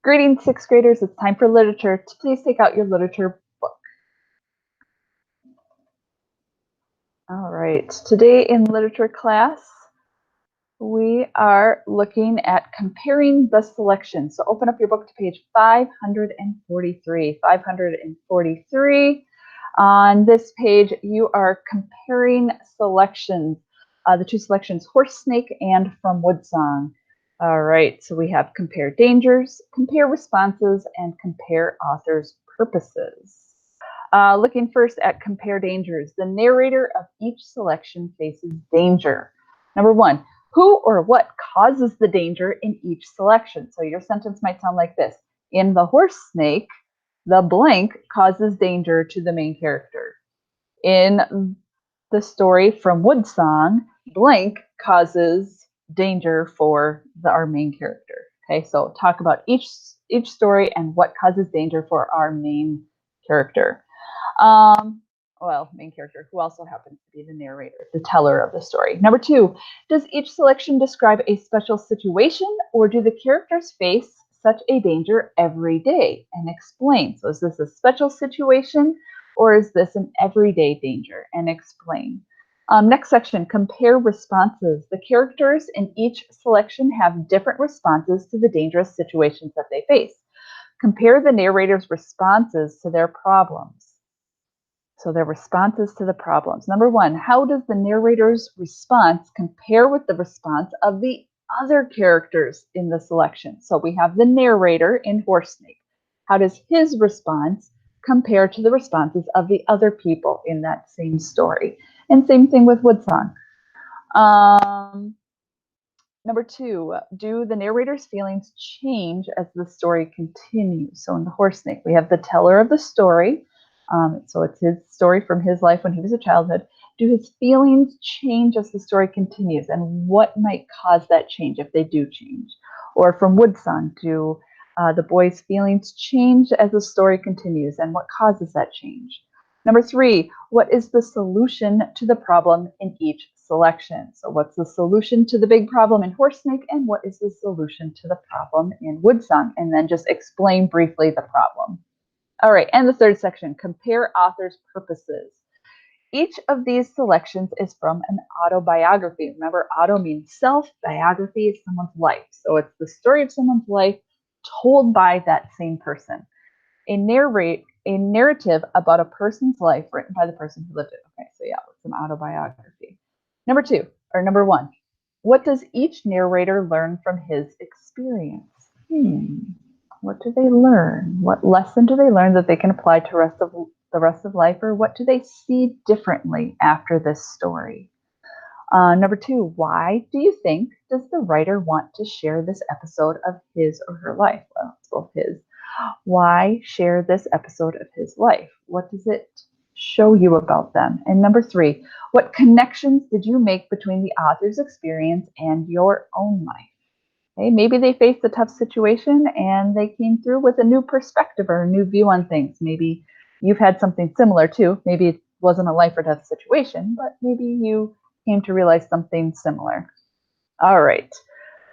Greetings, sixth graders. It's time for literature. Please take out your literature book. All right. Today in literature class, we are looking at comparing the selections. So open up your book to page 543. 543. On this page, you are comparing selections, the two selections, Horse Snake and From Woodsong. All right, so we have compare dangers, compare responses, and compare authors' purposes. Looking first at compare dangers, the narrator of each selection faces danger. Number one, who or what causes the danger in each selection? So your sentence might sound like this. In The Horse Snake, the blank causes danger to the main character. In the story From Woodsong, blank causes danger for our main character. Okay, so talk about each story and what causes danger for our main character. Main character, who also happens to be the narrator, the teller of the story. Number two, does each selection describe a special situation, or do the characters face such a danger every day? And explain. So is this a special situation, or is this an everyday danger? And explain. Next section, compare responses. The characters in each selection have different responses to the dangerous situations that they face. Compare the narrator's responses to their problems. So their responses to the problems. Number one, how does the narrator's response compare with the response of the other characters in the selection? So we have the narrator in Horse Snake. How does his response compare to the responses of the other people in that same story? And same thing with Woodsong. Number two, do the narrator's feelings change as the story continues? So in The Horse Snake, we have the teller of the story. So it's his story from his life when he was a childhood. Do his feelings change as the story continues? And what might cause that change if they do change? Or from Woodsong, do the boy's feelings change as the story continues? And what causes that change? Number three, what is the solution to the problem in each selection? So what's the solution to the big problem in Horse Snake, and what is the solution to the problem in Woodsong? And then just explain briefly the problem. All right, and the third section, compare authors' purposes. Each of these selections is from an autobiography. Remember, auto means self, biography is someone's life. So it's the story of someone's life told by that same person. A narrative about a person's life written by the person who lived it. Okay, so yeah, it's an autobiography. Number one, what does each narrator learn from his experience? What do they learn? What lesson do they learn that they can apply to the rest of life, or what do they see differently after this story? Number two, why do you think does the writer want to share this episode of his or her life? Well, it's both his. Why share this episode of his life? What does it show you about them? And number three, what connections did you make between the author's experience and your own life? Okay, maybe they faced a tough situation and they came through with a new perspective or a new view on things. Maybe you've had something similar too. Maybe it wasn't a life or death situation, but maybe you came to realize something similar. All right,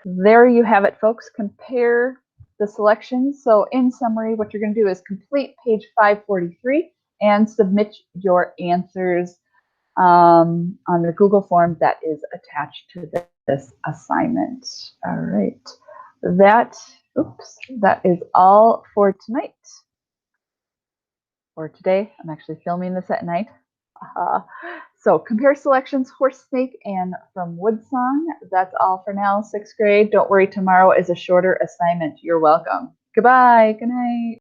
there you have it, folks. Compare the selections. So in summary, what you're going to do is complete page 543 and submit your answers on the Google form that is attached to this assignment. All right, that is all for tonight. Or today, I'm actually filming this at night. So compare selections, Horse Snake and From Woodsong. That's all for now, sixth grade. Don't worry, tomorrow is a shorter assignment. You're welcome. Goodbye, good night.